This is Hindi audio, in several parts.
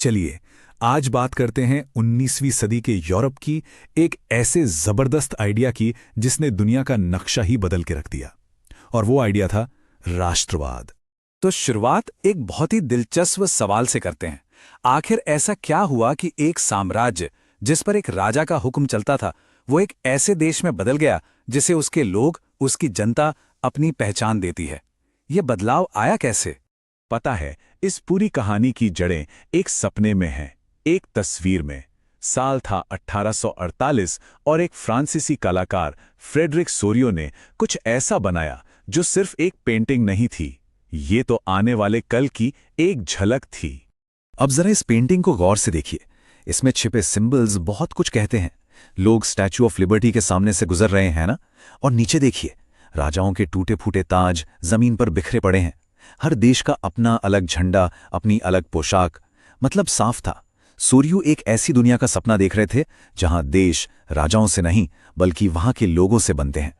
चलिए आज बात करते हैं 19वीं सदी के यूरोप की एक ऐसे जबरदस्त आइडिया की जिसने दुनिया का नक्शा ही बदल के रख दिया। और वो आइडिया था राष्ट्रवाद। तो शुरुआत एक बहुत ही दिलचस्प सवाल से करते हैं। आखिर ऐसा क्या हुआ कि एक साम्राज्य जिस पर एक राजा का हुक्म चलता था, वो एक ऐसे देश में बदल गया जिसे उसके लोग, उसकी जनता अपनी पहचान देती है? ये बदलाव आया कैसे? पता है, इस पूरी कहानी की जड़ें एक सपने में हैं, एक तस्वीर में। साल था 1848 और एक फ्रांसीसी कलाकार फ्रेडरिक सोरियो ने कुछ ऐसा बनाया जो सिर्फ एक पेंटिंग नहीं थी, ये तो आने वाले कल की एक झलक थी। अब जरा इस पेंटिंग को गौर से देखिए। इसमें छिपे सिंबल्स बहुत कुछ कहते हैं। लोग स्टैच्यू ऑफ लिबर्टी के सामने से गुजर रहे हैं ना? और नीचे देखिए, राजाओं के टूटे फूटे ताज जमीन पर बिखरे पड़े हैं। हर देश का अपना अलग झंडा, अपनी अलग पोशाक। मतलब साफ था, सूर्यू एक ऐसी दुनिया का सपना देख रहे थे जहां देश राजाओं से नहीं बल्कि वहां के लोगों से बनते हैं।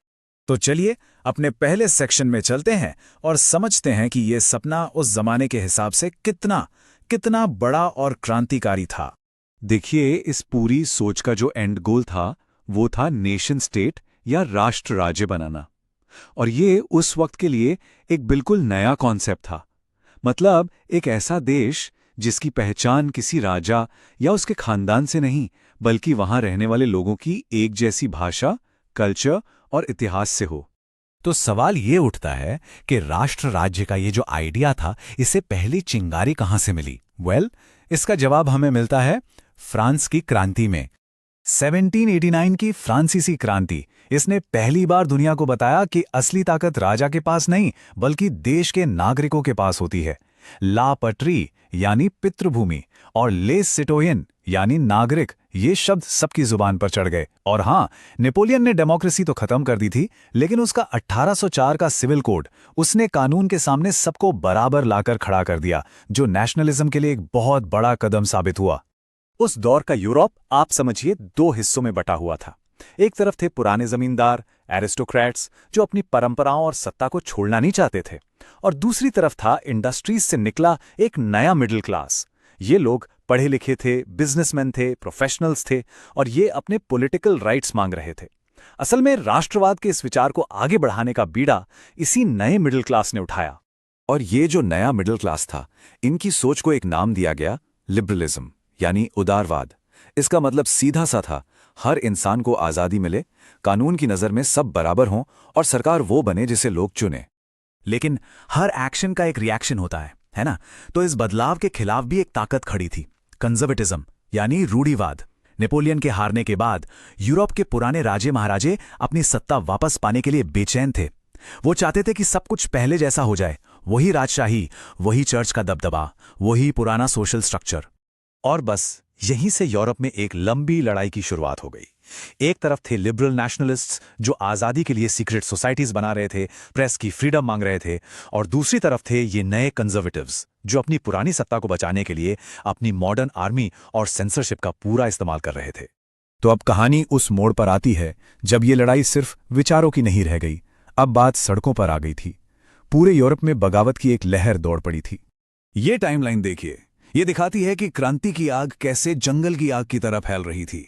तो चलिए अपने पहले सेक्शन में चलते हैं और समझते हैं कि यह सपना उस जमाने के हिसाब से कितना कितना बड़ा और क्रांतिकारी था। देखिए, इस पूरी सोच का जो एंड गोल था वो था नेशन स्टेट या राष्ट्र राज्य बनाना। और ये उस वक्त के लिए एक बिल्कुल नया कॉन्सेप्ट था। मतलब एक ऐसा देश जिसकी पहचान किसी राजा या उसके खानदान से नहीं बल्कि वहां रहने वाले लोगों की एक जैसी भाषा, कल्चर और इतिहास से हो। तो सवाल ये उठता है कि राष्ट्र राज्य का ये जो आइडिया था, इसे पहली चिंगारी कहां से मिली? इसका जवाब हमें मिलता है फ्रांस की क्रांति में। 1789 की फ्रांसीसी क्रांति, इसने पहली बार दुनिया को बताया कि असली ताकत राजा के पास नहीं बल्कि देश के नागरिकों के पास होती है। ला पटरी यानी पितृभूमि और लेस सिटोयन यानी नागरिक, ये शब्द सबकी जुबान पर चढ़ गए। और हां, नेपोलियन ने डेमोक्रेसी तो खत्म कर दी थी, लेकिन उसका 1804 का सिविल कोड, उसने कानून के सामने सबको बराबर लाकर खड़ा कर दिया, जो नेशनलिज्म के लिए एक बहुत बड़ा कदम साबित हुआ। उस दौर का यूरोप आप समझिए दो हिस्सों में बटा हुआ था। एक तरफ थे पुराने जमींदार, एरिस्टोक्रेट्स, जो अपनी परंपराओं और सत्ता को छोड़ना नहीं चाहते थे, और दूसरी तरफ था इंडस्ट्रीज से निकला एक नया मिडिल क्लास। ये लोग पढ़े लिखे थे, बिजनेसमैन थे, प्रोफेशनल्स थे, और ये अपने पॉलिटिकल राइट्स मांग रहे थे। असल में राष्ट्रवाद के इस विचार को आगे बढ़ाने का बीड़ा इसी नए मिडिल क्लास ने उठाया। और ये जो नया मिडिल क्लास था, इनकी सोच को एक नाम दिया गया लिबरलिज्म यानी उदारवाद। इसका मतलब सीधा सा था, हर इंसान को आज़ादी मिले, कानून की नज़र में सब बराबर हों और सरकार वो बने जिसे लोग चुने। लेकिन हर एक्शन का एक रिएक्शन होता है ना? तो इस बदलाव के खिलाफ भी एक ताकत खड़ी थी, कंजर्वेटिज्म यानी रूढ़िवाद। नेपोलियन के हारने के बाद यूरोप के पुराने राजे महाराजे अपनी सत्ता वापस पाने के लिए बेचैन थे। वो चाहते थे कि सब कुछ पहले जैसा हो जाए, वही राजशाही, वही चर्च का दबदबा, वही पुराना सोशल स्ट्रक्चर। और बस यहीं से यूरोप में एक लंबी लड़ाई की शुरुआत हो गई। एक तरफ थे लिबरल नेशनलिस्ट्स जो आज़ादी के लिए सीक्रेट सोसाइटीज बना रहे थे, प्रेस की फ्रीडम मांग रहे थे, और दूसरी तरफ थे ये नए कंजर्वेटिव्स जो अपनी पुरानी सत्ता को बचाने के लिए अपनी मॉडर्न आर्मी और सेंसरशिप का पूरा इस्तेमाल कर रहे थे। तो अब कहानी उस मोड़ पर आती है जब ये लड़ाई सिर्फ विचारों की नहीं रह गई, अब बात सड़कों पर आ गई थी। पूरे यूरोप में बगावत की एक लहर दौड़ पड़ी थी। ये टाइमलाइन देखिए, ये दिखाती है कि क्रांति की आग कैसे जंगल की आग की तरह फैल रही थी।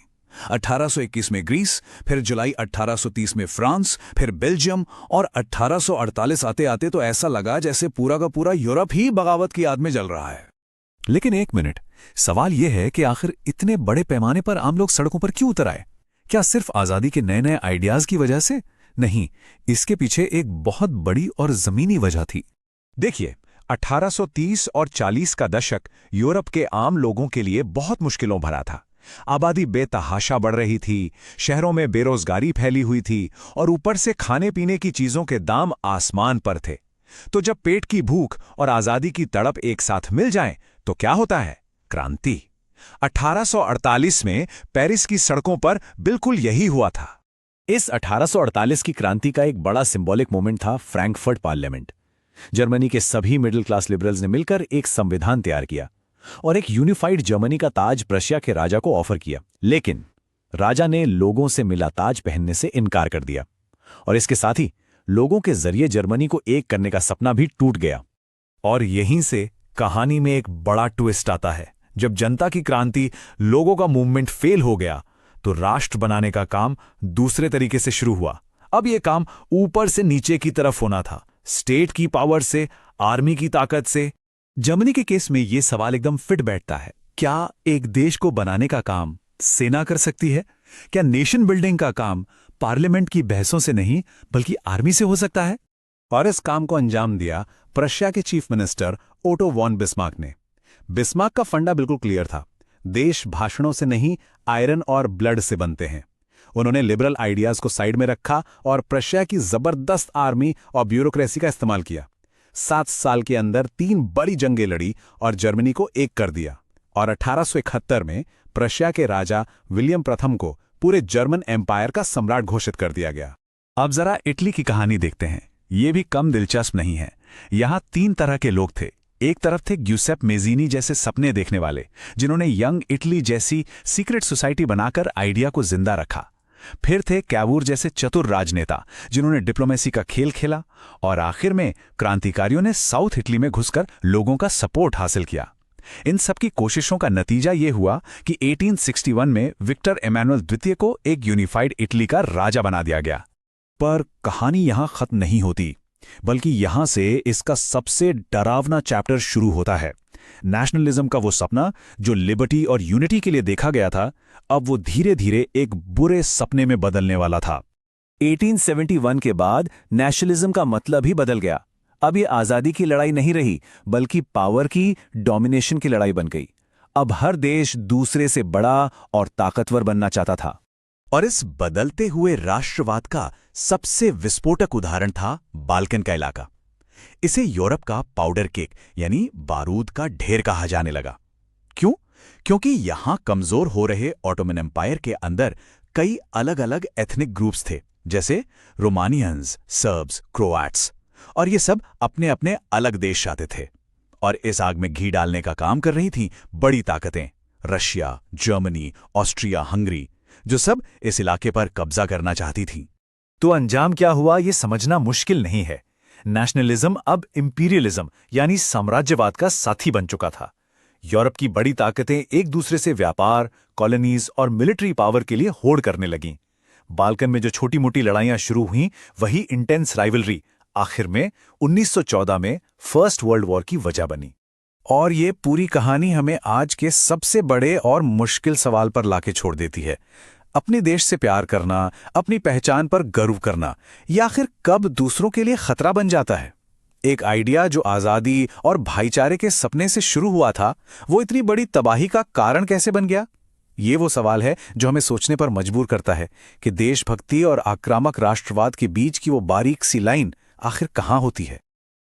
1821 में ग्रीस, फिर जुलाई 1830 में फ्रांस, फिर बेल्जियम, और 1848 आते आते तो ऐसा लगा जैसे पूरा का पूरा यूरोप ही बगावत की आग में जल रहा है। लेकिन एक मिनट, सवाल यह है कि आखिर इतने बड़े पैमाने पर आम लोग सड़कों पर क्यों उतर आए? क्या सिर्फ आज़ादी के नए नए आइडियाज की वजह से? नहीं, इसके पीछे एक बहुत बड़ी और जमीनी वजह थी। देखिए, 1830 और 40 का दशक यूरोप के आम लोगों के लिए बहुत मुश्किलों भरा था। आबादी बेतहाशा बढ़ रही थी, शहरों में बेरोजगारी फैली हुई थी, और ऊपर से खाने पीने की चीजों के दाम आसमान पर थे। तो जब पेट की भूख और आजादी की तड़प एक साथ मिल जाएं, तो क्या होता है? क्रांति। 1848 में पेरिस की सड़कों पर बिल्कुल यही हुआ था। इस 1848 की क्रांति का एक बड़ा सिंबॉलिक मोमेंट था फ्रैंकफर्ट पार्लियामेंट। जर्मनी के सभी मिडिल क्लास लिबरल्स ने मिलकर एक संविधान तैयार किया और एक यूनिफाइड जर्मनी का ताज प्रशिया के राजा को ऑफर किया। लेकिन राजा ने लोगों से मिला ताज पहनने से इनकार कर दिया, और इसके साथ ही लोगों के जरिए जर्मनी को एक करने का सपना भी टूट गया। और यहीं से कहानी में एक बड़ा ट्विस्ट आता है, जब जनता की क्रांति, लोगों का मूवमेंट फेल हो गया, तो राष्ट्र बनाने का काम दूसरे तरीके से शुरू हुआ। अब यह काम ऊपर से नीचे की तरफ होना था, स्टेट की पावर से, आर्मी की ताकत से। जर्मनी के केस में यह सवाल एकदम फिट बैठता है। क्या एक देश को बनाने का काम सेना कर सकती है? क्या नेशन बिल्डिंग का काम पार्लियामेंट की बहसों से नहीं बल्कि आर्मी से हो सकता है? और इस काम को अंजाम दिया प्रशिया के chief minister Otto von Bismarck ने। बिस्मार्क का फंडा बिल्कुल क्लियर था, देश भाषणों से नहीं, आयरन और ब्लड से बनते हैं। उन्होंने लिबरल आइडियाज को साइड में रखा और प्रशिया की जबरदस्त आर्मी और ब्यूरोक्रेसी का इस्तेमाल किया। 7 साल के अंदर 3 बड़ी जंगें लड़ी और जर्मनी को एक कर दिया। और 1871 में प्रशिया के राजा विलियम प्रथम को पूरे जर्मन एम्पायर का सम्राट घोषित कर दिया गया। अब जरा इटली की कहानी देखते हैं। ये भी कम दिलचस्प नहीं है। यहां 3 तरह के लोग थे। एक तरफ थे ग्यूसेप मेजीनी जैसे सपने देखने वाले, जिन्होंने यंग इटली जैसी सीक्रेट सोसाइटी बनाकर आइडिया को जिंदा रखा। फिर थे कैवूर जैसे चतुर राजनेता, जिन्होंने डिप्लोमेसी का खेल खेला। और आखिर में क्रांतिकारियों ने साउथ इटली में घुसकर लोगों का सपोर्ट हासिल किया। इन सबकी कोशिशों का नतीजा ये हुआ कि 1861 में विक्टर एमानुएल द्वितीय को एक यूनिफाइड इटली का राजा बना दिया गया। पर कहानी यहां खत्म नहीं होती, बल्कि यहां से इसका सबसे डरावना चैप्टर शुरू होता है। नेशनलिज्म का वो सपना जो लिबर्टी और यूनिटी के लिए देखा गया था, अब वो धीरे धीरे एक बुरे सपने में बदलने वाला था। 1871 के बाद नेशनलिज्म का मतलब ही बदल गया। अब ये आज़ादी की लड़ाई नहीं रही, बल्कि पावर की, डोमिनेशन की लड़ाई बन गई। अब हर देश दूसरे से बड़ा और ताकतवर बनना चाहता था। और इस बदलते हुए राष्ट्रवाद का सबसे विस्फोटक उदाहरण था बाल्कन का इलाका। इसे यूरोप का पाउडर केक यानी बारूद का ढेर कहा जाने लगा। क्यों? क्योंकि यहां कमजोर हो रहे ऑटोमन एम्पायर के अंदर कई अलग अलग एथनिक ग्रुप्स थे, जैसे रोमानियंस, सर्ब्स, क्रोआट्स, और ये सब अपने अपने अलग देश चाहते थे। और इस आग में घी डालने का काम कर रही थीं बड़ी ताकतें, रशिया, जर्मनी, ऑस्ट्रिया, हंगरी, जो सब इस इलाके पर कब्जा करना चाहती थीं। तो अंजाम क्या हुआ ये समझना मुश्किल नहीं है। नेशनलिज्म अब इंपीरियलिज्म यानी साम्राज्यवाद का साथी बन चुका था। यूरोप की बड़ी ताकतें एक दूसरे से व्यापार, कॉलोनीज और मिलिट्री पावर के लिए होड़ करने लगीं। बाल्कन में जो छोटी मोटी लड़ाइयां शुरू हुईं, वही इंटेंस राइवलरी आखिर में 1914 में फर्स्ट वर्ल्ड वॉर की वजह बनी। और ये पूरी कहानी हमें आज के सबसे बड़े और मुश्किल सवाल पर लाके छोड़ देती है। अपने देश से प्यार करना, अपनी पहचान पर गर्व करना, ये आखिर कब दूसरों के लिए खतरा बन जाता है? एक आइडिया जो आज़ादी और भाईचारे के सपने से शुरू हुआ था, वो इतनी बड़ी तबाही का कारण कैसे बन गया? ये वो सवाल है जो हमें सोचने पर मजबूर करता है कि देशभक्ति और आक्रामक राष्ट्रवाद के बीच की वो बारीक सी लाइन आखिर कहाँ होती है।